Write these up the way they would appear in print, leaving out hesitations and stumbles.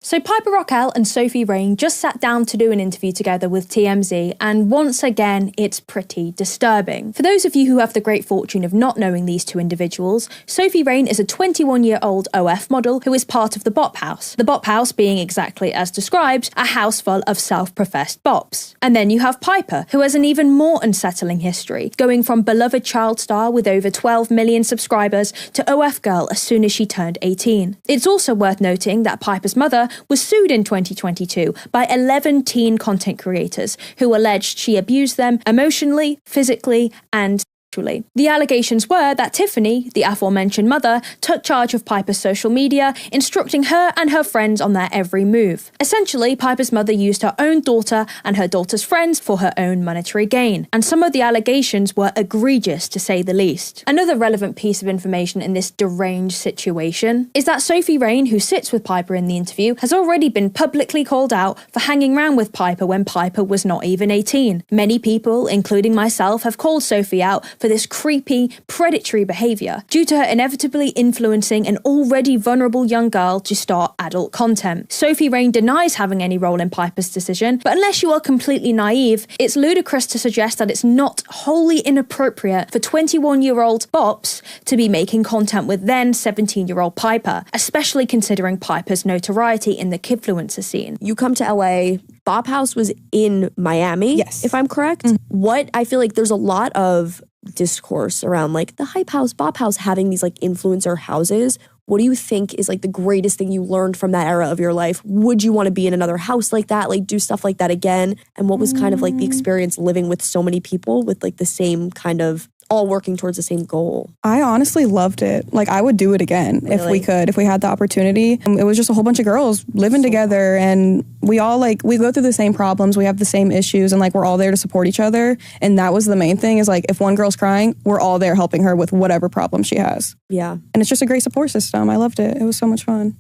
So Piper Rockelle and Sophie Rain just sat down to do an interview together with TMZ, and once again, it's pretty disturbing. For those of you who have the great fortune of not knowing these two individuals, Sophie Rain is a 21-year-old OF model who is part of the Bop House. The Bop House being exactly as described, a house full of self-professed bops. And then you have Piper, who has an even more unsettling history, going from beloved child star with over 12 million subscribers to OF girl as soon as she turned 18. It's also worth noting that Piper's mother was sued in 2022 by 11 teen content creators who alleged she abused them emotionally, physically, and sexually. The allegations were that Tiffany, the aforementioned mother, took charge of Piper's social media, instructing her and her friends on their every move. Essentially, Piper's mother used her own daughter and her daughter's friends for her own monetary gain, and some of the allegations were egregious to say the least. Another relevant piece of information in this deranged situation is that Sophie Rain, who sits with Piper in the interview, has already been publicly called out for hanging around with Piper when Piper was not even 18. Many people, including myself, have called Sophie out for this creepy, predatory behaviour due to her inevitably influencing an already vulnerable young girl to start adult content. Sophie Rain denies having any role in Piper's decision, but unless you are completely naive, it's ludicrous to suggest that it's not wholly inappropriate for 21-year-old bops to be making content with then 17-year-old Piper, especially considering Piper's notoriety in the kidfluencer scene. You come to LA, Bop House was in Miami, yes, if I'm correct. What I feel like there's a lot of discourse around like the Hype House, Bop House having these like influencer houses. What do you think is like the greatest thing you learned from that era of your life? Would you want to be in another house like that, like do stuff like that again? And what was kind of like the experience living with so many people with like the same kind of all working towards the same goal? I honestly loved it. Like, I would do it again if we could, if we had the opportunity. It was just a whole bunch of girls living together, and we all like, we go through the same problems, we have the same issues, and like we're all there to support each other. And that was the main thing, is like if one girl's crying, we're all there helping her with whatever problem she has. Yeah. And it's just a great support system. I loved it. It was so much fun.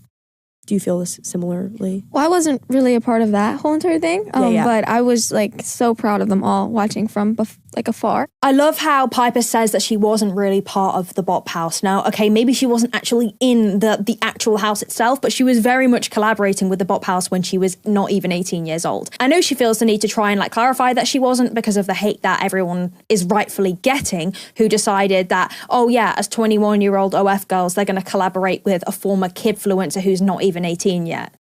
Do you feel this similarly? Well, I wasn't really a part of that whole entire thing, but I was like so proud of them all watching from afar. I love how Piper says that she wasn't really part of the Bop House. Now, okay, maybe she wasn't actually in the actual house itself, but she was very much collaborating with the Bop House when she was not even 18 years old. I know she feels the need to try and like clarify that she wasn't because of the hate that everyone is rightfully getting, who decided that, oh yeah, as 21-year-old OF girls, they're going to collaborate with a former kidfluencer who's not even 18 yet.